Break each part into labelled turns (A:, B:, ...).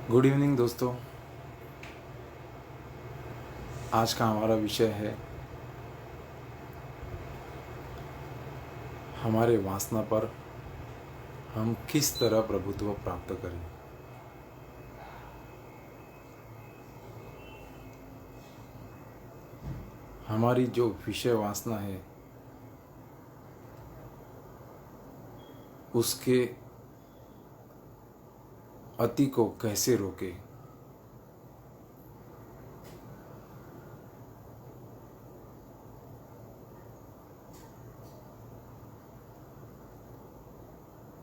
A: Good evening दोस्तों। आज का हमारा विषय है हमारे वासना पर हम किस तरह प्रभुत्व प्राप्त करें। हमारी जो विषय वासना है उसके अति को कैसे रोके।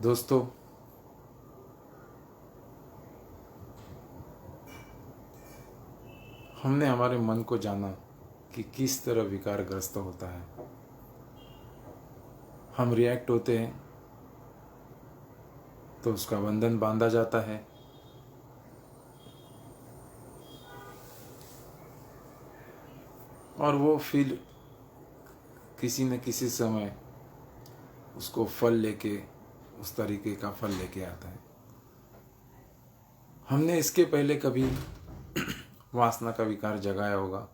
A: दोस्तों, हमने हमारे मन को जाना कि किस तरह विकारग्रस्त होता है। हम रिएक्ट होते हैं तो उसका बंधन बांधा जाता है और वो फिर किसी न किसी समय उसको फल लेके उस तरीके का फल लेके आता है। हमने इसके पहले कभी वासना का विकार जगाया होगा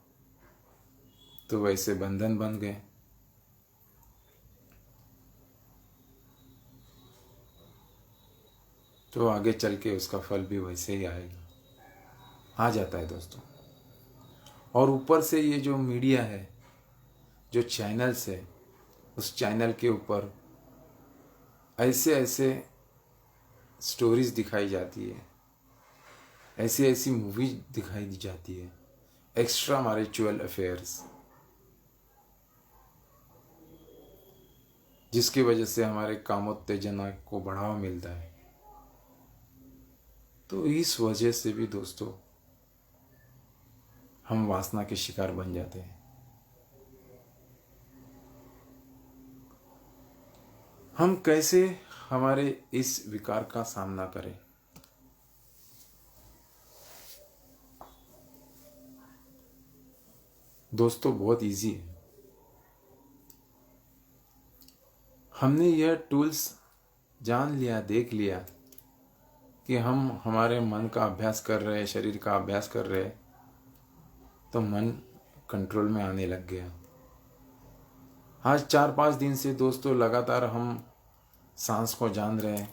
A: तो वैसे बंधन बन गए, तो आगे चल के उसका फल भी वैसे ही आएगा, आ जाता है दोस्तों। और ऊपर से ये जो मीडिया है, जो चैनल्स है, उस चैनल के ऊपर ऐसे ऐसे स्टोरीज दिखाई जाती है, ऐसी ऐसी मूवीज दिखाई दी जाती है, एक्स्ट्रा मैरिचुअल अफेयर्स, जिसकी वजह से हमारे कामोत्तेजना को बढ़ावा मिलता है। तो इस वजह से भी दोस्तों हम वासना के शिकार बन जाते हैं। हम कैसे हमारे इस विकार का सामना करें। दोस्तों, बहुत इजी है। हमने यह टूल्स जान लिया, देख लिया कि हम हमारे मन का अभ्यास कर रहे हैं, शरीर का अभ्यास कर रहे हैं, तो मन कंट्रोल में आने लग गया। आज 4-5 दिन से दोस्तों लगातार हम सांस को जान रहे हैं,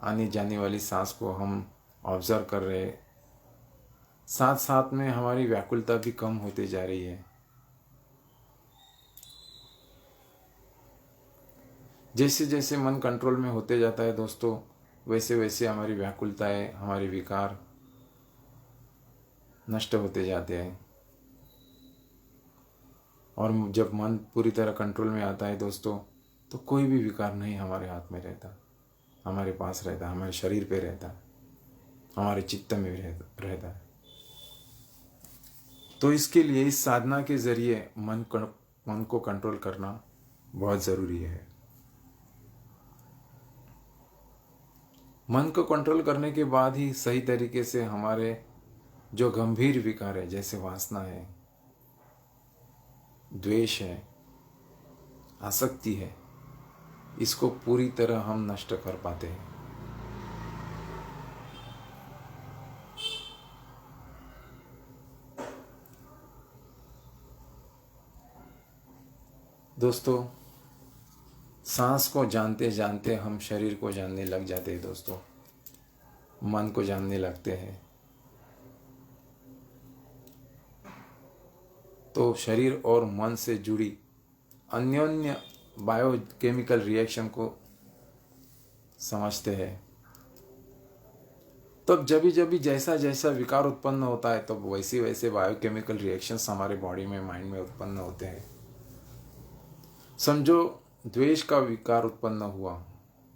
A: आने जाने वाली सांस को हम ऑब्जर्व कर रहे हैं। साथ साथ में हमारी व्याकुलता भी कम होती जा रही है। जैसे जैसे मन कंट्रोल में होते जाता है दोस्तों, वैसे वैसे हमारी व्याकुलताएं, हमारे विकार नष्ट होते जाते हैं। और जब मन पूरी तरह कंट्रोल में आता है दोस्तों, तो कोई भी विकार नहीं हमारे हाथ में रहता, हमारे पास रहता, हमारे शरीर पे रहता, हमारे चित्त में रहता है। तो इसके लिए इस साधना के जरिए मन को कंट्रोल करना बहुत ज़रूरी है। मन को कंट्रोल करने के बाद ही सही तरीके से हमारे जो गंभीर विकार है, जैसे वासना है, द्वेष है, आसक्ति है, इसको पूरी तरह हम नष्ट कर पाते हैं। दोस्तों, सांस को जानते जानते हम शरीर को जानने लग जाते हैं दोस्तों, मन को जानने लगते हैं। तो शरीर और मन से जुड़ी अन्योन्य बायोकेमिकल रिएक्शन को समझते हैं। तब जब जैसा जैसा विकार उत्पन्न होता है, तब वैसे वैसे बायोकेमिकल रिएक्शंस हमारे बॉडी में, माइंड में उत्पन्न होते हैं। समझो द्वेष का विकार उत्पन्न हुआ,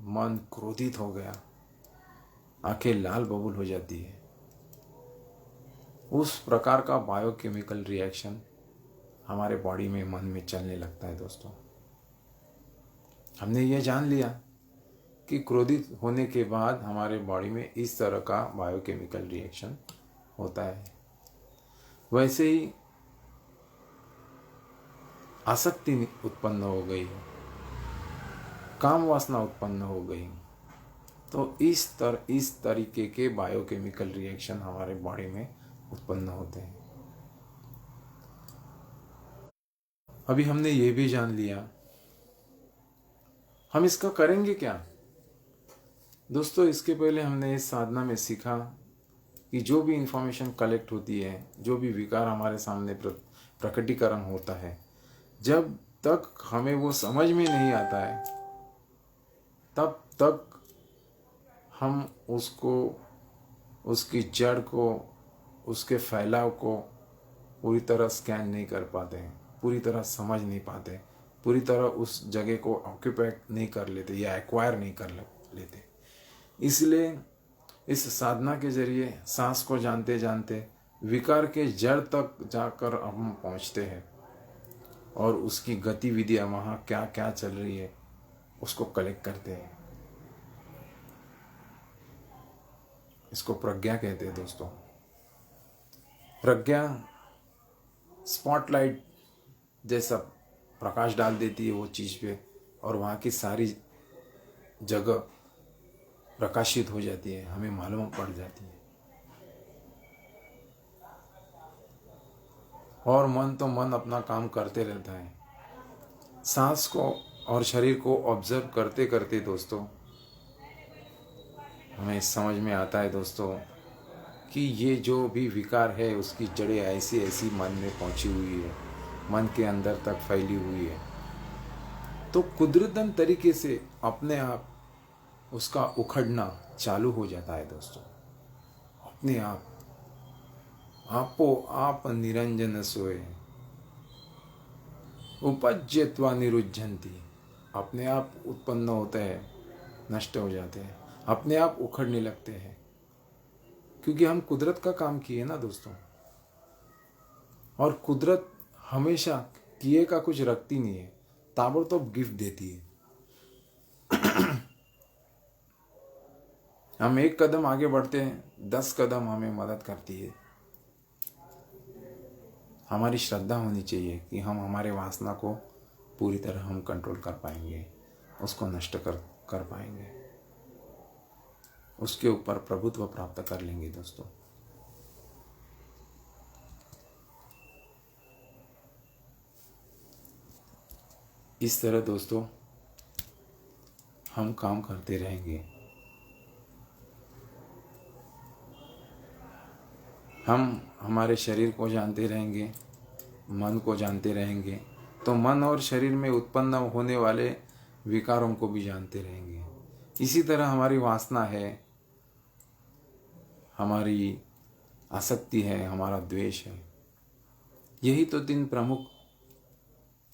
A: मन क्रोधित हो गया, आंखें लाल बबूल हो जाती है। उस प्रकार का बायोकेमिकल रिएक्शन हमारे बॉडी में, मन में चलने लगता है दोस्तों। हमने ये जान लिया कि क्रोधित होने के बाद हमारे बॉडी में इस तरह का बायोकेमिकल रिएक्शन होता है। वैसे ही आसक्ति उत्पन्न हो गई, काम वासना उत्पन्न हो गई, तो इस तरीके के बायोकेमिकल रिएक्शन हमारे बॉडी में उत्पन्न होते हैं। अभी हमने ये भी जान लिया, हम इसका करेंगे क्या दोस्तों। इसके पहले हमने इस साधना में सीखा कि जो भी इंफॉर्मेशन कलेक्ट होती है, जो भी विकार हमारे सामने प्रकटीकरण होता है, जब तक हमें वो समझ में नहीं आता है तब तक हम उसको, उसकी जड़ को, उसके फैलाव को पूरी तरह स्कैन नहीं कर पाते हैं, पूरी तरह समझ नहीं पाते, पूरी तरह उस जगह को ऑक्यूपाई नहीं कर लेते या एक्वायर नहीं कर लेते। इसलिए इस साधना के जरिए सांस को जानते जानते विकार के जड़ तक जाकर हम पहुंचते हैं और उसकी गतिविधियां वहाँ क्या क्या चल रही है उसको कलेक्ट करते हैं। इसको प्रज्ञा कहते हैं दोस्तों। प्रज्ञा स्पॉटलाइट जैसा प्रकाश डाल देती है वो चीज़ पे और वहाँ की सारी जगह प्रकाशित हो जाती है, हमें मालूम पड़ जाती है। और मन अपना काम करते रहता है। सांस को और शरीर को ऑब्जर्व करते करते दोस्तों हमें समझ में आता है दोस्तों कि ये जो भी विकार है उसकी जड़ें ऐसी ऐसी मन में पहुंची हुई है, मन के अंदर तक फैली हुई है। तो कुदरतन तरीके से अपने आप उसका उखड़ना चालू हो जाता है दोस्तों। अपने आप आपो आप निरंजन सोए उपज्यत्वा निरुज्जन्ति, अपने आप उत्पन्न होते हैं, नष्ट हो जाते हैं, अपने आप उखड़ने लगते हैं, क्योंकि हम कुदरत का काम किए ना दोस्तों। और कुदरत हमेशा किए का कुछ रखती नहीं है, ताबड़तोड़ गिफ्ट देती है। हम एक कदम आगे बढ़ते हैं, 10 कदम हमें मदद करती है। हमारी श्रद्धा होनी चाहिए कि हम हमारे वासना को पूरी तरह हम कंट्रोल कर पाएंगे, उसको नष्ट कर पाएंगे, उसके ऊपर प्रभुत्व प्राप्त कर लेंगे दोस्तों। इस तरह दोस्तों हम काम करते रहेंगे। हम हमारे शरीर को जानते रहेंगे, मन को जानते रहेंगे, तो मन और शरीर में उत्पन्न होने वाले विकारों को भी जानते रहेंगे। इसी तरह हमारी वासना है, हमारी आसक्ति है, हमारा द्वेष है, यही तो 3 प्रमुख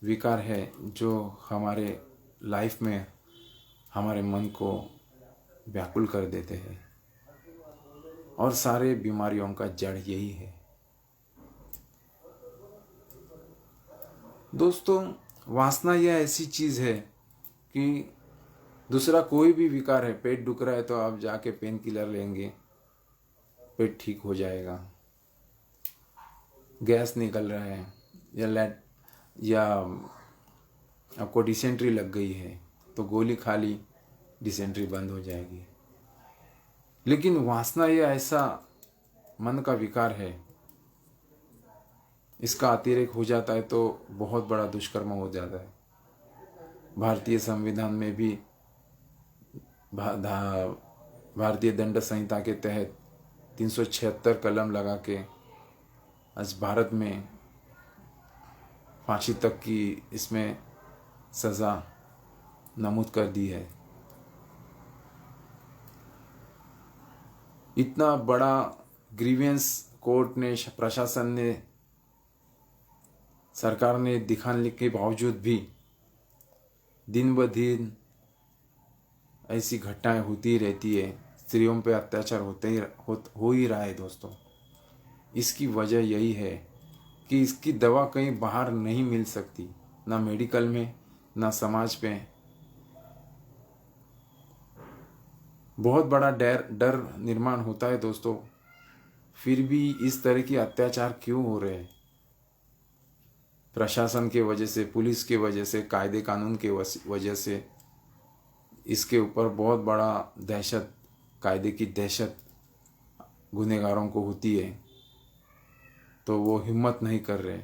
A: विकार है जो हमारे लाइफ में हमारे मन को व्याकुल कर देते हैं और सारे बीमारियों का जड़ यही है दोस्तों। वासना यह ऐसी चीज़ है कि दूसरा कोई भी विकार है, पेट दुख रहा है तो आप जाके पेन किलर लेंगे, पेट ठीक हो जाएगा। गैस निकल रहा है या आपको डिसेंट्री लग गई है तो गोली खा ली, डिसेंट्री बंद हो जाएगी। लेकिन वासना ये ऐसा मन का विकार है, इसका अतिरेक हो जाता है तो बहुत बड़ा दुष्कर्म हो जाता है। भारतीय संविधान में भी भारतीय दंड संहिता के तहत 376 कलम लगा के आज भारत में फांसी तक की इसमें सज़ा नमूद कर दी है। इतना बड़ा ग्रीवेंस कोर्ट ने, प्रशासन ने, सरकार ने दिखाने के बावजूद भी दिन ब दिन ऐसी घटनाएं होती रहती है, स्त्रियों पे अत्याचार हो ही रहा है दोस्तों। इसकी वजह यही है कि इसकी दवा कहीं बाहर नहीं मिल सकती, ना मेडिकल में, ना समाज पे। बहुत बड़ा डर निर्माण होता है दोस्तों, फिर भी इस तरह की अत्याचार क्यों हो रहे हैं? प्रशासन के वजह से, पुलिस के वजह से, कायदे कानून के वजह से इसके ऊपर बहुत बड़ा दहशत, कायदे की दहशत गुनहगारों को होती है, तो वो हिम्मत नहीं कर रहे।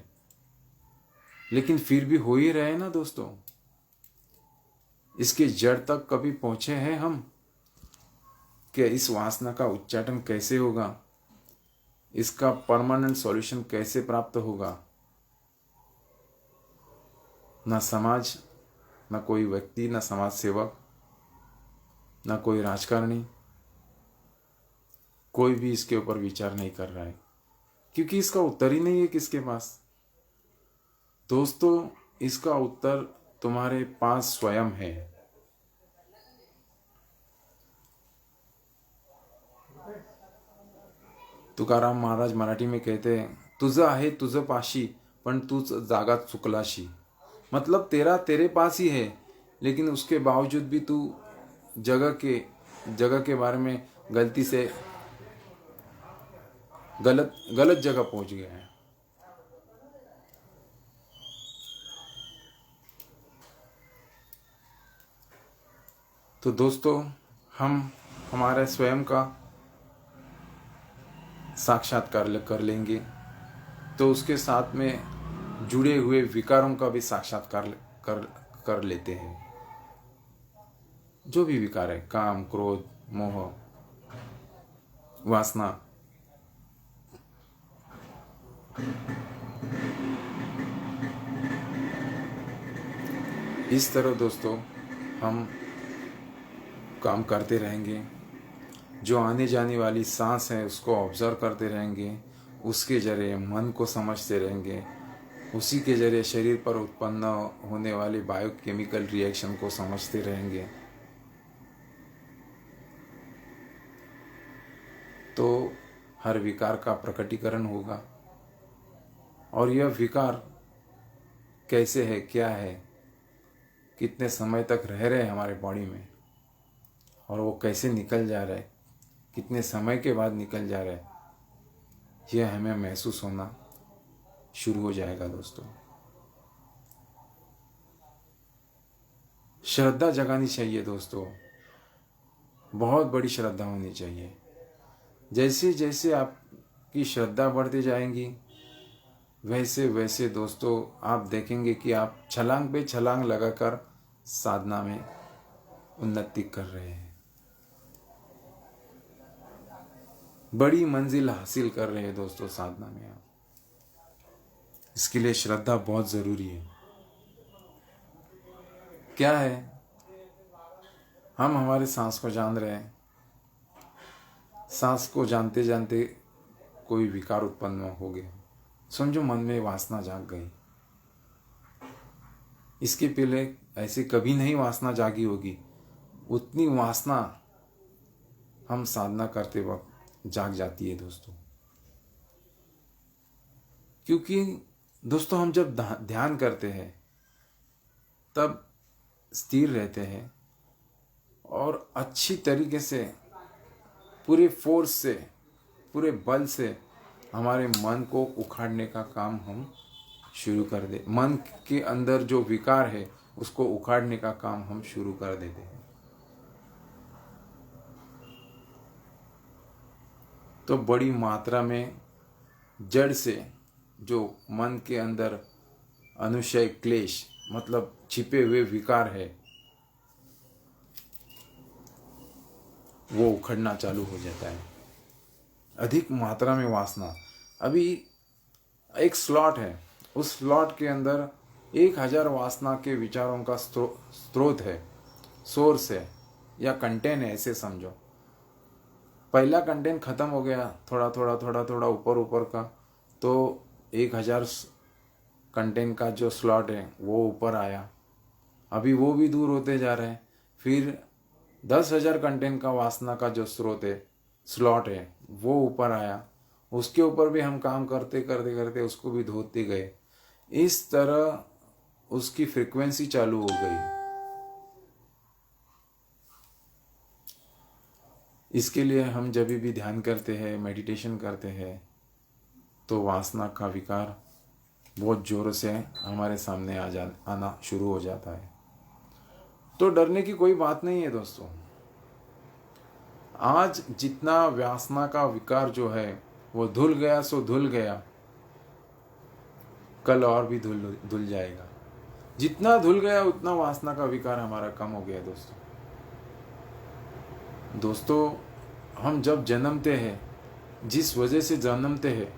A: लेकिन फिर भी हो ही रहे ना दोस्तों। इसके जड़ तक कभी पहुंचे हैं हम कि इस वासना का उच्चाटन कैसे होगा, इसका परमानेंट सॉल्यूशन कैसे प्राप्त होगा? ना समाज, ना कोई व्यक्ति, ना समाज सेवक, ना कोई राजकारणी, कोई भी इसके ऊपर विचार नहीं कर रहा है, क्योंकि इसका उत्तर ही नहीं है किसके पास। दोस्तों, इसका उत्तर तुम्हारे पास स्वयं है। तुकाराम महाराज मराठी में कहते हैं, तुझं आहे तुझं पाशी पण तूच जागात चुकलाशी। मतलब तेरा तेरे पास ही है, लेकिन उसके बावजूद भी तू जगह के बारे में गलती से गलत जगह पहुंच गया है। तो दोस्तों, हम हमारे स्वयं का साक्षात्कार कर लेंगे, तो उसके साथ में जुड़े हुए विकारों का भी साक्षात्कार कर लेते हैं। जो भी विकार है, काम, क्रोध, मोह, वासना, इस तरह दोस्तों हम काम करते रहेंगे। जो आने जाने वाली सांस है उसको ऑब्जर्व करते रहेंगे, उसके जरिए मन को समझते रहेंगे, उसी के जरिए शरीर पर उत्पन्न होने वाले बायोकेमिकल रिएक्शन को समझते रहेंगे, तो हर विकार का प्रकटीकरण होगा। और यह विकार कैसे है, क्या है, कितने समय तक रह रहे हैं हमारे बॉडी में, और वो कैसे निकल जा रहा है, कितने समय के बाद निकल जा रहा है, यह हमें महसूस होना शुरू हो जाएगा दोस्तों। श्रद्धा जगानी चाहिए दोस्तों, बहुत बड़ी श्रद्धा होनी चाहिए। जैसे जैसे आपकी श्रद्धा बढ़ती जाएंगी, वैसे वैसे दोस्तों आप देखेंगे कि आप छलांग पे छलांग लगाकर साधना में उन्नति कर रहे हैं, बड़ी मंजिल हासिल कर रहे हैं दोस्तों साधना में आप। इसके लिए श्रद्धा बहुत जरूरी है। क्या है, हम हमारे सांस को जान रहे हैं, सांस को जानते जानते कोई विकार उत्पन्न हो गया, समझो मन में वासना जाग गई। इसके पहले ऐसे कभी नहीं वासना जागी होगी, उतनी वासना हम साधना करते वक्त जाग जाती है दोस्तों। क्योंकि दोस्तों हम जब ध्यान करते हैं तब स्थिर रहते हैं और अच्छी तरीके से, पूरे फोर्स से, पूरे बल से हमारे मन को उखाड़ने का काम हम शुरू कर दे। मन के अंदर जो विकार है उसको उखाड़ने का काम हम शुरू कर देते हैं। तो बड़ी मात्रा में जड़ से जो मन के अंदर अनुशय क्लेश, मतलब छिपे हुए विकार है, वो उखड़ना चालू हो जाता है। अधिक मात्रा में वासना, अभी एक स्लॉट है, उस स्लॉट के अंदर 1000 वासना के विचारों का स्रोत है, सोर्स है या कंटेंट है, ऐसे समझो। पहला कंटेंट खत्म हो गया, थोड़ा थोड़ा ऊपर ऊपर का, तो 1000 कंटेंट का जो स्लॉट है वो ऊपर आया, अभी वो भी दूर होते जा रहे हैं। फिर 10,000 कंटेंट का वासना का जो स्रोत है, स्लॉट है, वो ऊपर आया, उसके ऊपर भी हम काम करते करते करते उसको भी धोते गए। इस तरह उसकी फ्रीक्वेंसी चालू हो गई। इसके लिए हम जब भी ध्यान करते हैं, मेडिटेशन करते हैं, तो वासना का विकार बहुत जोर से हमारे सामने आना शुरू हो जाता है। तो डरने की कोई बात नहीं है दोस्तों। आज जितना वासना का विकार जो है वो धुल गया सो धुल गया, कल और भी धुल धुल जाएगा। जितना धुल गया उतना वासना का विकार हमारा कम हो गया दोस्तों। दोस्तों, हम जब जन्मते हैं, जिस वजह से जन्मते हैं,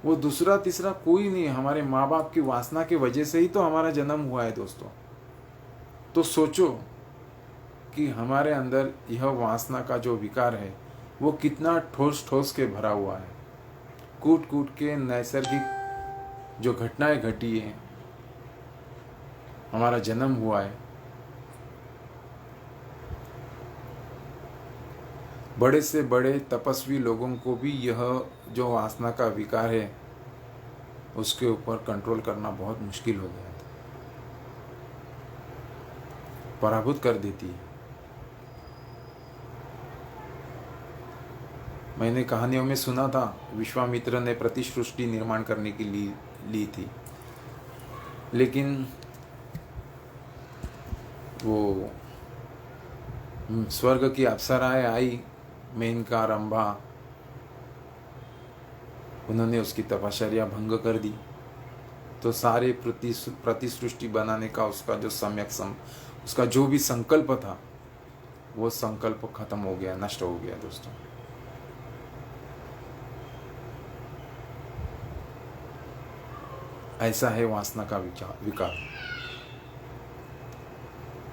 A: वो दूसरा तीसरा कोई नहीं, हमारे माँ बाप की वासना की वजह से ही तो हमारा जन्म हुआ है दोस्तों। तो सोचो कि हमारे अंदर यह वासना का जो विकार है वो कितना ठोस ठोस के भरा हुआ है। कूट कूट के नैसर्गिक जो घटनाएं घटी हैं, हमारा जन्म हुआ है। बड़े से बड़े तपस्वी लोगों को भी यह जो वासना का विकार है उसके ऊपर कंट्रोल करना बहुत मुश्किल हो गया था, पराभूत कर देती है। मैंने कहानियों में सुना था, विश्वामित्र ने प्रतिसृष्टि निर्माण करने की ली थी, लेकिन वो स्वर्ग की अप्सराएं आई, मेनका, रंभा, उन्होंने उसकी तपश्चर्या भंग कर दी। तो सारे प्रतिसृष्टि बनाने का उसका जो उसका जो भी संकल्प था वो संकल्प खत्म हो गया, नष्ट हो गया दोस्तों। ऐसा है वासना का विकार।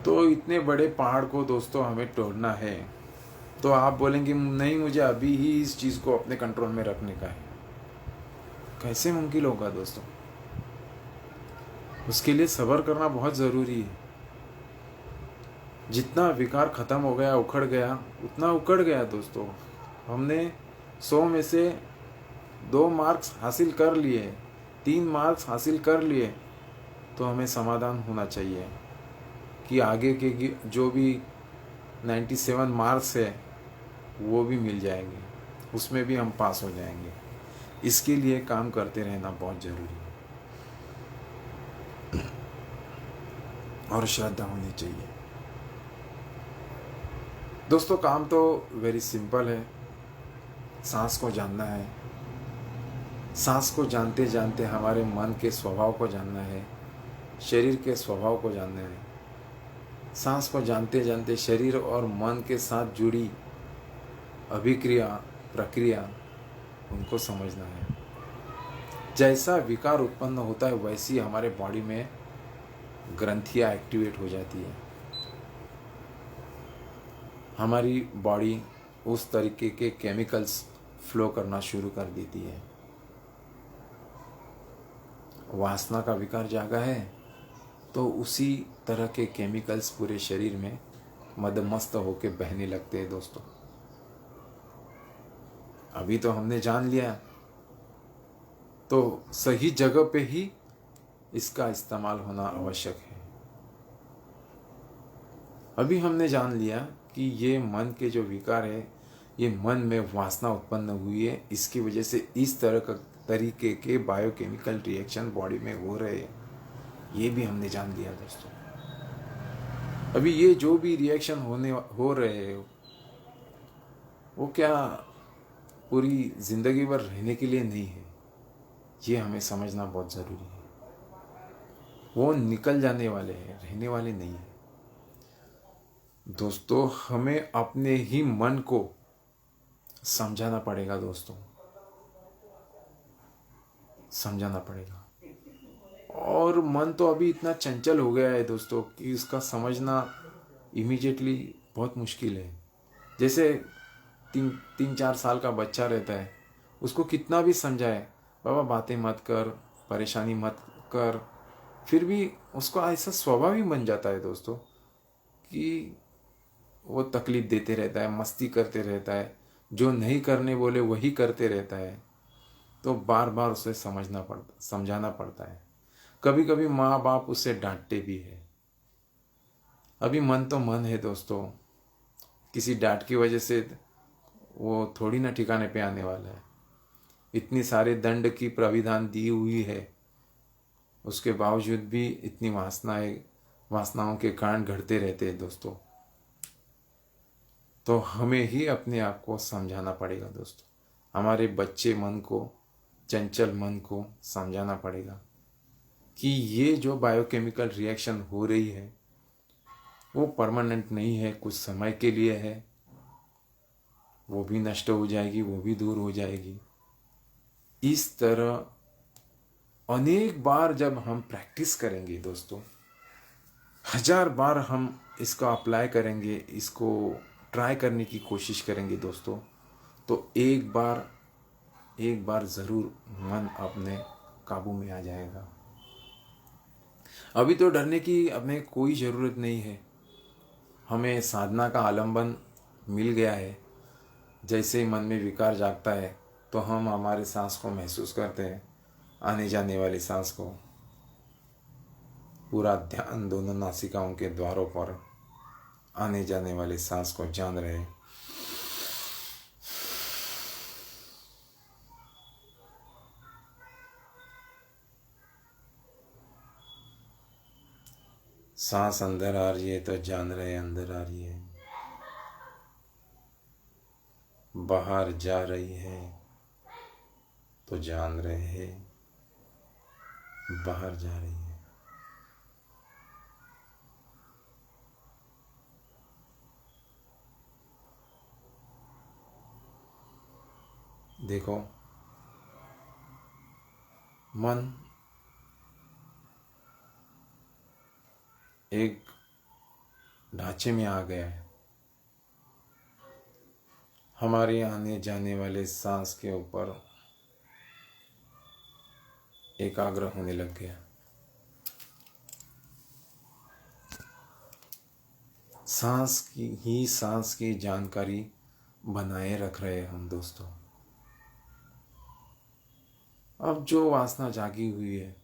A: तो इतने बड़े पहाड़ को दोस्तों हमें तोड़ना है, तो आप बोलेंगे नहीं, मुझे अभी ही इस चीज़ को अपने कंट्रोल में रखने का है। कैसे मुमकिन होगा दोस्तों? उसके लिए सब्र करना बहुत ज़रूरी है। जितना विकार ख़त्म हो गया, उखड़ गया, उतना उखड़ गया दोस्तों। हमने 100 में से 2 मार्क्स हासिल कर लिए, 3 मार्क्स हासिल कर लिए, तो हमें समाधान होना चाहिए कि आगे के जो भी 97 मार्क्स है वो भी मिल जाएंगे, उसमें भी हम पास हो जाएंगे। इसके लिए काम करते रहना बहुत ज़रूरी है और श्रद्धा होनी चाहिए दोस्तों। काम तो वेरी सिंपल है, सांस को जानना है। सांस को जानते जानते हमारे मन के स्वभाव को जानना है, शरीर के स्वभाव को जानना है। सांस को जानते जानते शरीर और मन के साथ जुड़ी अभिक्रिया, प्रक्रिया, उनको समझना है। जैसा विकार उत्पन्न होता है वैसी हमारे बॉडी में ग्रंथियाँ एक्टिवेट हो जाती है। हमारी बॉडी उस तरीके के केमिकल्स फ्लो करना शुरू कर देती है। वासना का विकार जागा है तो उसी तरह के केमिकल्स पूरे शरीर में मदमस्त होके बहने लगते हैं दोस्तों। अभी तो हमने जान लिया, तो सही जगह पे ही इसका इस्तेमाल होना आवश्यक है। अभी हमने जान लिया कि ये मन के जो विकार है, ये मन में वासना उत्पन्न हुई है, इसकी वजह से इस तरह का तरीके के बायोकेमिकल रिएक्शन बॉडी में हो रहे हैं, ये भी हमने जान लिया दोस्तों। अभी ये जो भी रिएक्शन हो रहे हैं वो क्या पूरी जिंदगी भर रहने के लिए नहीं है, ये हमें समझना बहुत ज़रूरी है। वो निकल जाने वाले हैं, रहने वाले नहीं है दोस्तों। हमें अपने ही मन को समझाना पड़ेगा दोस्तों, समझाना पड़ेगा। और मन तो अभी इतना चंचल हो गया है दोस्तों कि उसका समझना इमीडिएटली बहुत मुश्किल है। जैसे 3-4 साल का बच्चा रहता है, उसको कितना भी समझाए, बाबा बातें मत कर, परेशानी मत कर, फिर भी उसको ऐसा स्वभाव ही बन जाता है दोस्तों कि वो तकलीफ देते रहता है, मस्ती करते रहता है, जो नहीं करने बोले वही करते रहता है। तो बार बार उसे समझाना पड़ता है। कभी कभी माँ बाप उसे डांटते भी है। अभी मन तो मन है दोस्तों, किसी डांट की वजह से वो थोड़ी ना ठिकाने पे आने वाला है। इतनी सारे दंड की प्राविधान दी हुई है, उसके बावजूद भी इतनी वासनाएं वासनाओं के कांड घटते रहते हैं दोस्तों। तो हमें ही अपने आप को समझाना पड़ेगा दोस्तों, हमारे बच्चे मन को, चंचल मन को समझाना पड़ेगा कि ये जो बायोकेमिकल रिएक्शन हो रही है वो परमानेंट नहीं है, कुछ समय के लिए है, वो भी नष्ट हो जाएगी, वो भी दूर हो जाएगी। इस तरह अनेक बार जब हम प्रैक्टिस करेंगे दोस्तों, 1000 बार हम इसका अप्लाई करेंगे, इसको ट्राई करने की कोशिश करेंगे दोस्तों, तो एक बार ज़रूर मन अपने काबू में आ जाएगा। अभी तो डरने की हमें कोई ज़रूरत नहीं है, हमें साधना का आलंबन मिल गया है। जैसे ही मन में विकार जागता है तो हम हमारे सांस को महसूस करते हैं, आने जाने वाली सांस को। पूरा ध्यान दोनों नासिकाओं के द्वारों पर आने जाने वाली सांस को जान रहे। सांस अंदर आ रही है तो जान रहे अंदर आ रही है, बाहर जा रही है तो जान रहे हैं बाहर जा रही है। देखो, मन एक ढांचे में आ गया है, हमारे आने जाने वाले सांस के ऊपर एकाग्र होने लग गया। सांस की जानकारी बनाए रख रहे हैं हम दोस्तों। अब जो वासना जागी हुई है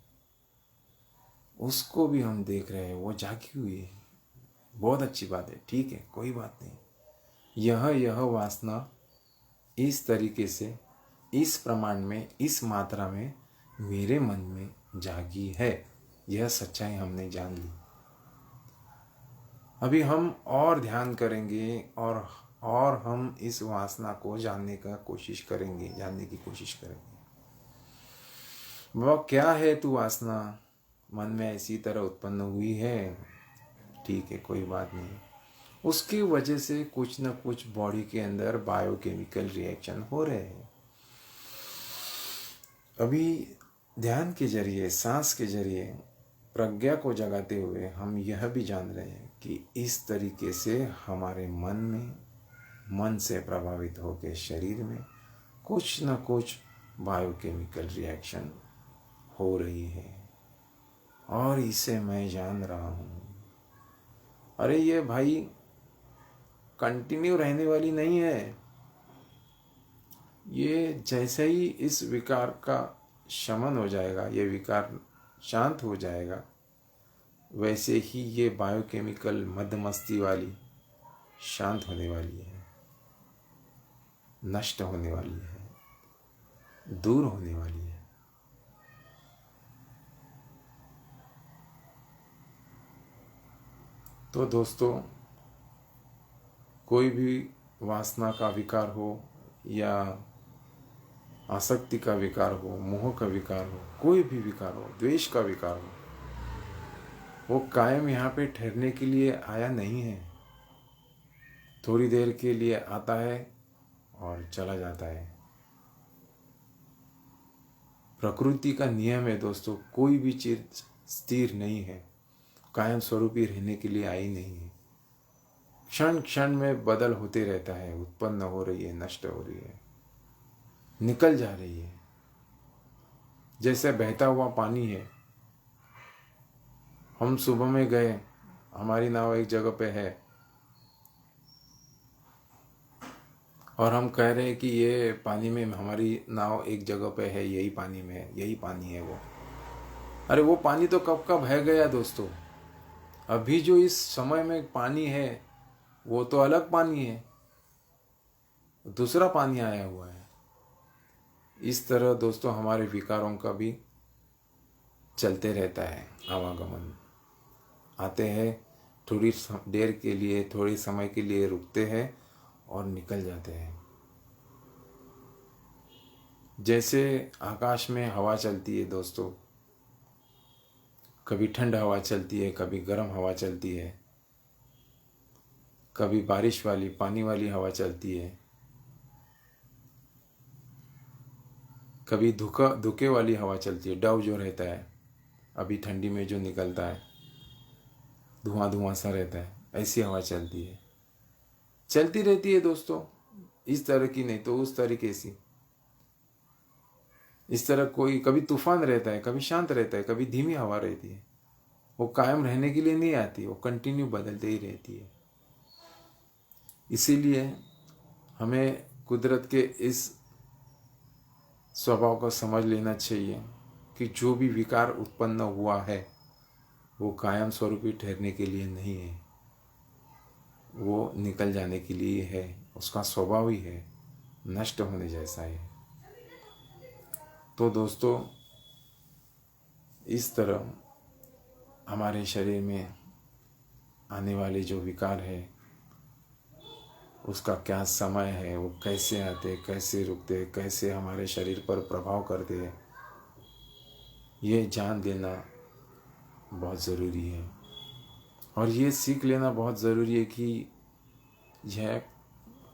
A: उसको भी हम देख रहे हैं, वो जागी हुई है, बहुत अच्छी बात है, ठीक है, कोई बात नहीं। यह वासना इस तरीके से, इस प्रमाण में, इस मात्रा में मेरे मन में जागी है, यह सच्चाई हमने जान ली। अभी हम और ध्यान करेंगे और हम इस वासना को जानने की कोशिश करेंगे। वह क्या है तू वासना, मन में ऐसी तरह उत्पन्न हुई है, ठीक है, कोई बात नहीं। उसकी वजह से कुछ न कुछ बॉडी के अंदर बायोकेमिकल रिएक्शन हो रहे हैं। अभी ध्यान के जरिए, सांस के जरिए प्रज्ञा को जगाते हुए हम यह भी जान रहे हैं कि इस तरीके से हमारे मन से प्रभावित होकर शरीर में कुछ न कुछ बायोकेमिकल रिएक्शन हो रही है, और इसे मैं जान रहा हूँ। अरे ये भाई कंटिन्यू रहने वाली नहीं है, ये जैसे ही इस विकार का शमन हो जाएगा, ये विकार शांत हो जाएगा, वैसे ही ये बायोकेमिकल मदमस्ती वाली शांत होने वाली है, नष्ट होने वाली है, दूर होने वाली है। तो दोस्तों, कोई भी वासना का विकार हो या आसक्ति का विकार हो, मोह का विकार हो, कोई भी विकार हो, द्वेष का विकार हो, वो कायम यहाँ पे ठहरने के लिए आया नहीं है। थोड़ी देर के लिए आता है और चला जाता है। प्रकृति का नियम है दोस्तों, कोई भी चीज स्थिर नहीं है, कायम स्वरूपी रहने के लिए आई नहीं है। क्षण क्षण में बदल होते रहता है, उत्पन्न हो रही है, नष्ट हो रही है, निकल जा रही है। जैसे बहता हुआ पानी है, हम सुबह में गए, हमारी नाव एक जगह पे है और हम कह रहे हैं कि ये पानी में हमारी नाव एक जगह पे है, यही पानी में है, यही पानी है वो। अरे वो पानी तो कब का बह गया दोस्तों। अभी जो इस समय में पानी है वो तो अलग पानी है, दूसरा पानी आया हुआ है। इस तरह दोस्तों हमारे विकारों का भी चलते रहता है आवागमन। आते हैं, थोड़ी देर के लिए, थोड़ी समय के लिए रुकते हैं और निकल जाते हैं। जैसे आकाश में हवा चलती है दोस्तों, कभी ठंड हवा चलती है, कभी गर्म हवा चलती है, कभी बारिश वाली पानी वाली हवा चलती है, कभी धुके वाली हवा चलती है। डव जो रहता है अभी ठंडी में जो निकलता है, धुआं धुआं सा रहता है, ऐसी हवा चलती है, चलती रहती है दोस्तों। इस तरह की नहीं तो उस तरीके से। इस तरह कोई कभी तूफान रहता है, कभी शांत रहता है, कभी धीमी हवा रहती है। वो कायम रहने के लिए नहीं आती, वो कंटिन्यू बदलते ही रहती है। इसीलिए हमें कुदरत के इस स्वभाव को समझ लेना चाहिए कि जो भी विकार उत्पन्न हुआ है वो कायम स्वरूपी ठहरने के लिए नहीं है, वो निकल जाने के लिए है। उसका स्वभाव ही है, नष्ट होने जैसा है। तो दोस्तों, इस तरह हमारे शरीर में आने वाले जो विकार है उसका क्या समय है, वो कैसे आते, कैसे रुकते, कैसे हमारे शरीर पर प्रभाव करते हैं, ये जान लेना बहुत ज़रूरी है। और ये सीख लेना बहुत ज़रूरी है कि यह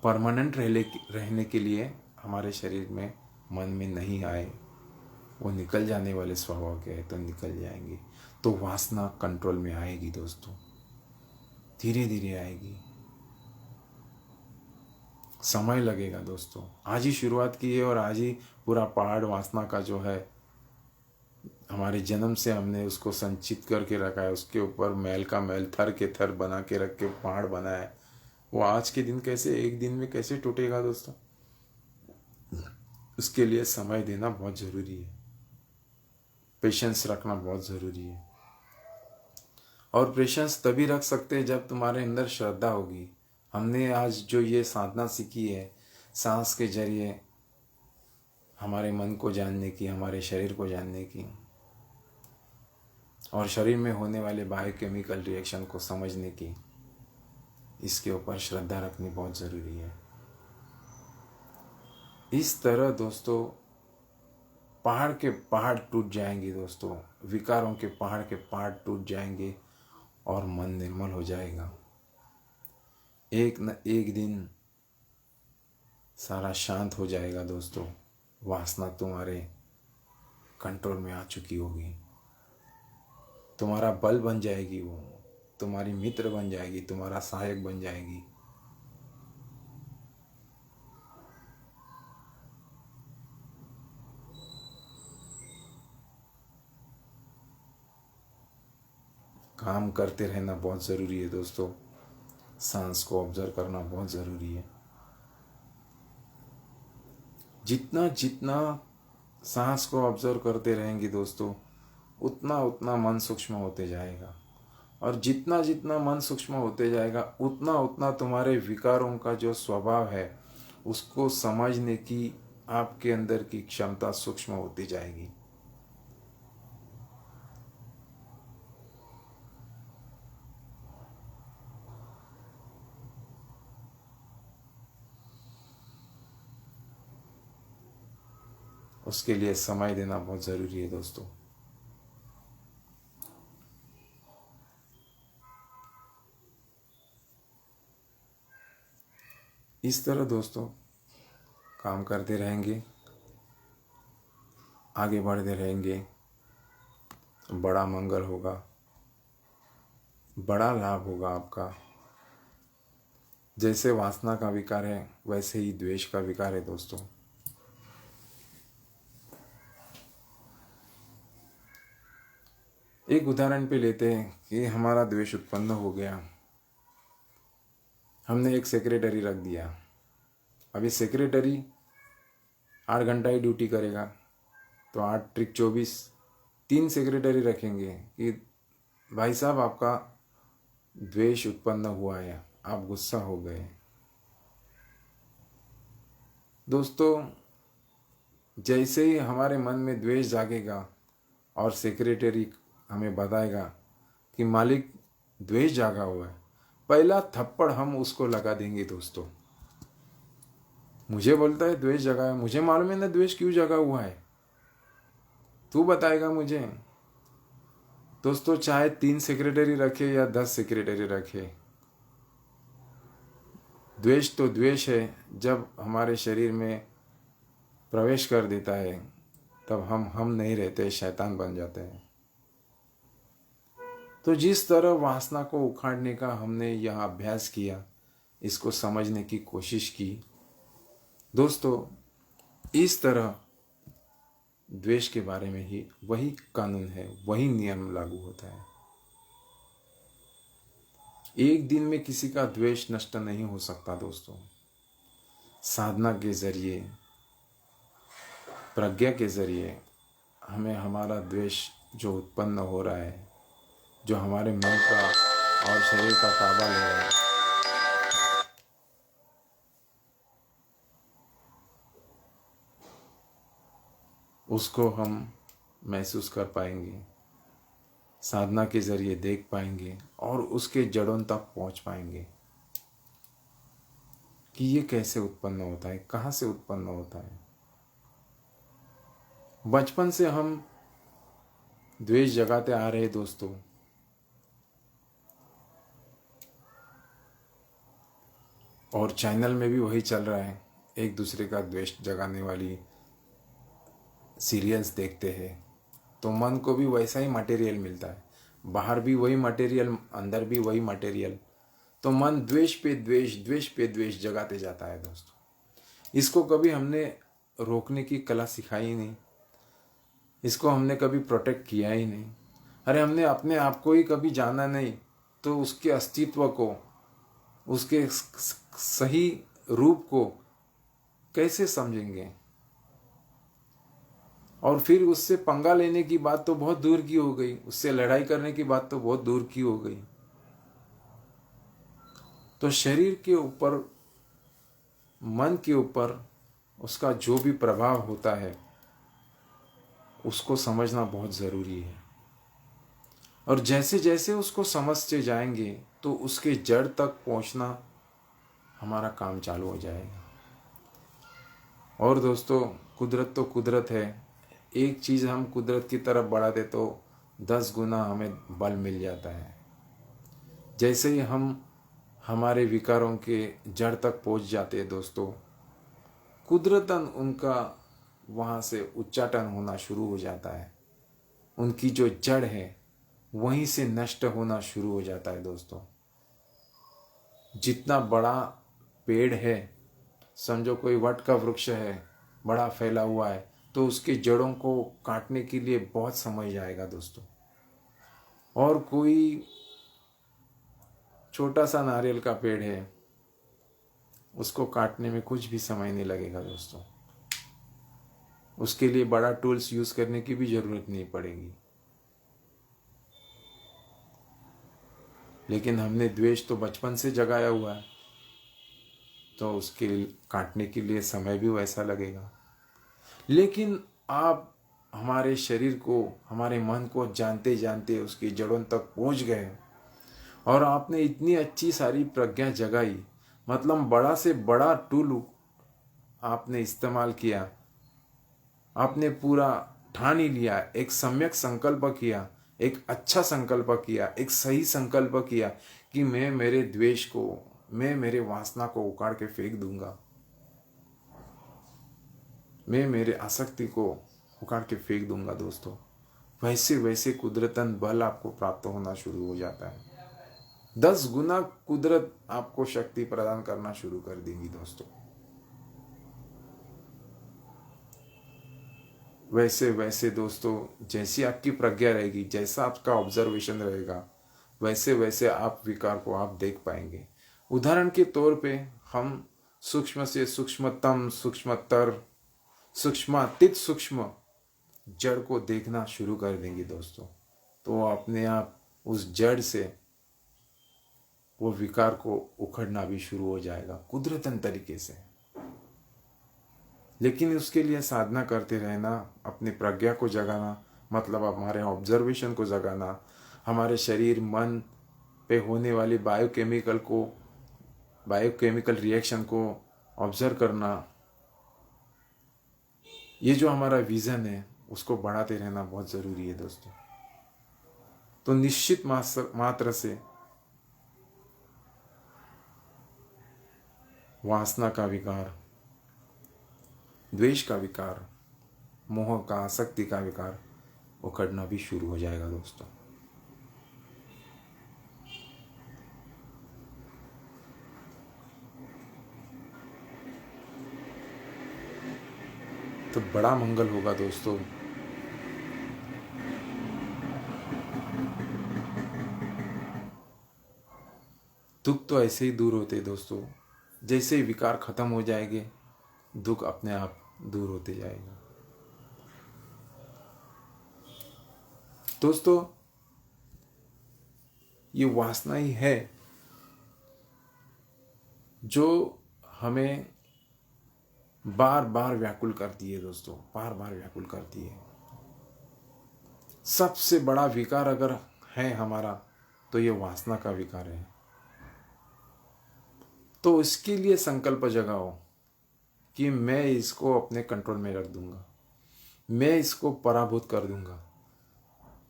A: परमानेंट रहने के लिए हमारे शरीर में, मन में नहीं आए। वो निकल जाने वाले स्वभाव के हैं तो निकल जाएंगे। तो वासना कंट्रोल में आएगी दोस्तों, धीरे धीरे आएगी, समय लगेगा दोस्तों। आज ही शुरुआत की है और आज ही पूरा पहाड़ वासना का जो है, हमारे जन्म से हमने उसको संचित करके रखा है, उसके ऊपर मैल का मैल थर के थर बना के रख के पहाड़ बनाया है। वो आज के दिन कैसे, एक दिन में कैसे टूटेगा दोस्तों? उसके लिए समय देना बहुत ज़रूरी है, पेशेंस रखना बहुत ज़रूरी है। और पेशेंस तभी रख सकते हैं जब तुम्हारे अंदर श्रद्धा होगी। हमने आज जो ये साधना सीखी है सांस के जरिए, हमारे मन को जानने की, हमारे शरीर को जानने की, और शरीर में होने वाले बायोकेमिकल रिएक्शन को समझने की, इसके ऊपर श्रद्धा रखनी बहुत ज़रूरी है। इस तरह दोस्तों पहाड़ के पहाड़ टूट जाएंगे दोस्तों, विकारों के पहाड़ टूट जाएंगे और मन निर्मल हो जाएगा। एक न एक दिन सारा शांत हो जाएगा दोस्तों। वासना तुम्हारे कंट्रोल में आ चुकी होगी, तुम्हारा बल बन जाएगी, वो तुम्हारी मित्र बन जाएगी, तुम्हारा सहायक बन जाएगी। काम करते रहना बहुत ज़रूरी है दोस्तों। सांस को ऑब्जर्व करना बहुत ज़रूरी है। जितना जितना सांस को ऑब्जर्व करते रहेंगे दोस्तों, उतना उतना मन सूक्ष्म होते जाएगा। और जितना जितना मन सूक्ष्म होते जाएगा, उतना उतना तुम्हारे विकारों का जो स्वभाव है उसको समझने की आपके अंदर की क्षमता सूक्ष्म होती जाएगी। उसके लिए समय देना बहुत ज़रूरी है दोस्तों। इस तरह दोस्तों काम करते रहेंगे, आगे बढ़ते रहेंगे, बड़ा मंगल होगा, बड़ा लाभ होगा आपका। जैसे वासना का विकार है वैसे ही द्वेष का विकार है दोस्तों। एक उदाहरण पे लेते हैं कि हमारा द्वेष उत्पन्न हो गया, हमने एक सेक्रेटरी रख दिया। अभी सेक्रेटरी 8 घंटा ही ड्यूटी करेगा, तो 8 ट्रिक 24, 3 सेक्रेटरी रखेंगे कि भाई साहब आपका द्वेष उत्पन्न हुआ है, आप गुस्सा हो गए। दोस्तों जैसे ही हमारे मन में द्वेष जागेगा और सेक्रेटरी हमें बताएगा कि मालिक द्वेष जागा हुआ है, पहला थप्पड़ हम उसको लगा देंगे दोस्तों। मुझे बोलता है द्वेष जगा है, मुझे मालूम है ना द्वेष क्यों जगा हुआ है, तू बताएगा मुझे। दोस्तों चाहे 3 सेक्रेटरी रखे या 10 सेक्रेटरी रखे, द्वेष तो द्वेष है। जब हमारे शरीर में प्रवेश कर देता है तब हम नहीं रहते, शैतान बन जाते हैं। तो जिस तरह वासना को उखाड़ने का हमने यह अभ्यास किया, इसको समझने की कोशिश की दोस्तों, इस तरह द्वेष के बारे में ही वही कानून है, वही नियम लागू होता है। एक दिन में किसी का द्वेष नष्ट नहीं हो सकता दोस्तों। साधना के जरिए, प्रज्ञा के जरिए हमें हमारा द्वेष जो उत्पन्न हो रहा है, जो हमारे मन का और शरीर का ताबा ले रहा है, उसको हम महसूस कर पाएंगे, साधना के जरिए देख पाएंगे और उसके जड़ों तक पहुंच पाएंगे कि ये कैसे उत्पन्न होता है, कहाँ से उत्पन्न होता है। बचपन से हम द्वेष जगाते आ रहे दोस्तों, और चैनल में भी वही चल रहा है, एक दूसरे का द्वेष जगाने वाली सीरियल्स देखते हैं, तो मन को भी वैसा ही मटेरियल मिलता है, बाहर भी वही मटेरियल, अंदर भी वही मटेरियल। तो मन द्वेष पे द्वेष, द्वेष पे द्वेष जगाते जाता है दोस्तों। इसको कभी हमने रोकने की कला सिखाई ही नहीं, इसको हमने कभी प्रोटेक्ट किया ही नहीं। अरे हमने अपने आप को ही कभी जाना नहीं, तो उसके अस्तित्व को, उसके सही रूप को कैसे समझेंगे। और फिर उससे पंगा लेने की बात तो बहुत दूर की हो गई, उससे लड़ाई करने की बात तो बहुत दूर की हो गई। तो शरीर के ऊपर, मन के ऊपर उसका जो भी प्रभाव होता है उसको समझना बहुत ज़रूरी है। और जैसे जैसे उसको समझते जाएंगे तो उसके जड़ तक पहुंचना हमारा काम चालू हो जाएगा। और दोस्तों कुदरत तो कुदरत है, एक चीज़ हम कुदरत की तरफ बढ़ाते तो 10 गुना हमें बल मिल जाता है। जैसे ही हम हमारे विकारों के जड़ तक पहुंच जाते हैं दोस्तों, कुदरतन उनका वहाँ से उच्चाटन होना शुरू हो जाता है, उनकी जो जड़ है वहीं से नष्ट होना शुरू हो जाता है दोस्तों। जितना बड़ा पेड़ है, समझो कोई वट का वृक्ष है, बड़ा फैला हुआ है, तो उसके जड़ों को काटने के लिए बहुत समय जाएगा दोस्तों। और कोई छोटा सा नारियल का पेड़ है, उसको काटने में कुछ भी समय नहीं लगेगा दोस्तों। उसके लिए बड़ा टूल्स यूज़ करने की भी ज़रूरत नहीं पड़ेगी। लेकिन हमने द्वेष तो बचपन से जगाया हुआ है, तो उसके काटने के लिए समय भी वैसा लगेगा। लेकिन आप हमारे शरीर को, हमारे मन को जानते जानते उसकी जड़ों तक पहुंच गए, और आपने इतनी अच्छी सारी प्रज्ञा जगाई, मतलब बड़ा से बड़ा टूल आपने इस्तेमाल किया, आपने पूरा ठान ही लिया, एक सम्यक संकल्प किया, एक अच्छा संकल्प किया, एक सही संकल्प किया कि मैं मेरे द्वेष को, मैं मेरे वासना को उखाड़ के फेंक दूंगा, मैं मेरे आसक्ति को उखाड़ के फेंक दूंगा दोस्तों। वैसे वैसे कुदरतन बल आपको प्राप्त होना शुरू हो जाता है। 10 गुना कुदरत आपको शक्ति प्रदान करना शुरू कर देंगी दोस्तों। वैसे वैसे दोस्तों जैसी आपकी प्रज्ञा रहेगी, जैसा आपका ऑब्जर्वेशन रहेगा, वैसे वैसे आप विकार को आप देख पाएंगे। उदाहरण के तौर पे हम सूक्ष्म से सूक्ष्मतम, सूक्ष्मतर, सूक्ष्मातीत सूक्ष्म जड़ को देखना शुरू कर देंगे दोस्तों। तो अपने आप उस जड़ से वो विकार को उखड़ना भी शुरू हो जाएगा कुदरतन तरीके से। लेकिन उसके लिए साधना करते रहना, अपनी प्रज्ञा को जगाना, मतलब हमारे ऑब्जर्वेशन को जगाना, हमारे शरीर, मन पे होने वाली बायोकेमिकल रिएक्शन को ऑब्जर्व करना, ये जो हमारा विज़न है उसको बढ़ाते रहना बहुत ज़रूरी है दोस्तों। तो निश्चित मात्र से वासना का विकार, द्वेष का विकार, मोह का, आसक्ति का विकार उखड़ना भी शुरू हो जाएगा दोस्तों। तो बड़ा मंगल होगा दोस्तों। दुख तो ऐसे ही दूर होते दोस्तों, जैसे ही विकार खत्म हो जाएंगे दुख अपने आप दूर होते जाएगा। दोस्तों ये वासना ही है जो हमें बार बार व्याकुल करती है दोस्तों, बार बार व्याकुल करती है। सबसे बड़ा विकार अगर है हमारा तो ये वासना का विकार है। तो इसके लिए संकल्प जगाओ कि मैं इसको अपने कंट्रोल में रख दूंगा, मैं इसको पराभूत कर दूंगा,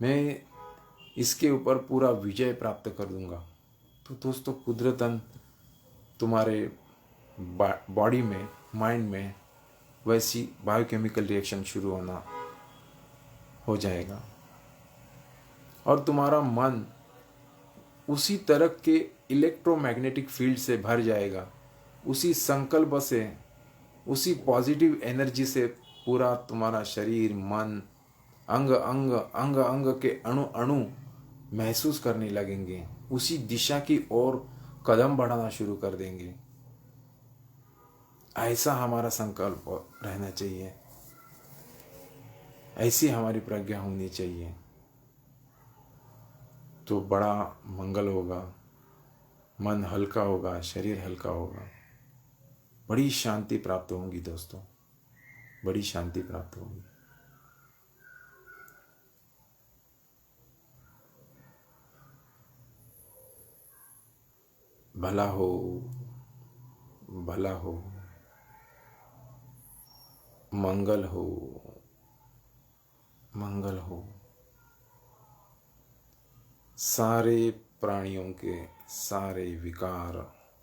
A: मैं इसके ऊपर पूरा विजय प्राप्त कर दूंगा। तो दोस्तों कुदरतन तुम्हारे बॉडी में, माइंड में वैसी बायोकेमिकल रिएक्शन शुरू होना हो जाएगा और तुम्हारा मन उसी तरह के इलेक्ट्रोमैग्नेटिक फील्ड से भर जाएगा, उसी संकल्प से, उसी पॉजिटिव एनर्जी से पूरा तुम्हारा शरीर, मन, अंग अंग के अणु अणु महसूस करने लगेंगे, उसी दिशा की ओर कदम बढ़ाना शुरू कर देंगे। ऐसा हमारा संकल्प रहना चाहिए, ऐसी हमारी प्रज्ञा होनी चाहिए। तो बड़ा मंगल होगा, मन हल्का होगा, शरीर हल्का होगा, बड़ी शांति प्राप्त होगी दोस्तों, बड़ी शांति प्राप्त होगी। भला हो, भला हो, मंगल हो, मंगल हो। सारे प्राणियों के सारे विकार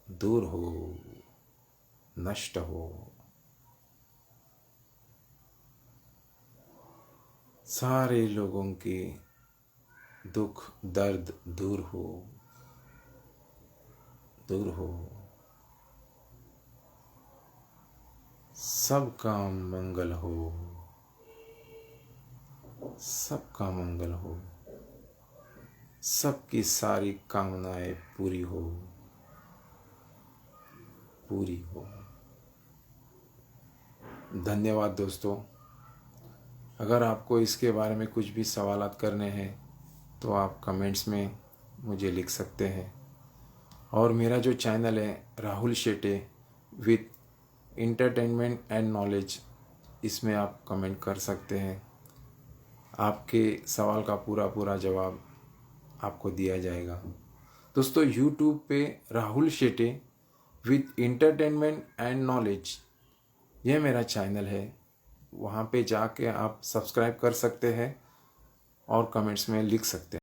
A: दूर हो, नष्ट हो। सारे लोगों के दुख दर्द दूर हो, दूर हो। सबका मंगल हो, सबका मंगल हो, सबकी सारी कामनाएं पूरी हो, पूरी हो। धन्यवाद दोस्तों। अगर आपको इसके बारे में कुछ भी सवालात करने हैं तो आप कमेंट्स में मुझे लिख सकते हैं। और मेरा जो चैनल है Rahul Shete with entertainment and knowledge, इसमें आप कमेंट कर सकते हैं। आपके सवाल का पूरा जवाब आपको दिया जाएगा। दोस्तों यूट्यूब पे Rahul Shete with entertainment and knowledge, यह मेरा चैनल है। वहाँ पे जाके आप सब्सक्राइब कर सकते हैं और कमेंट्स में लिख सकते हैं।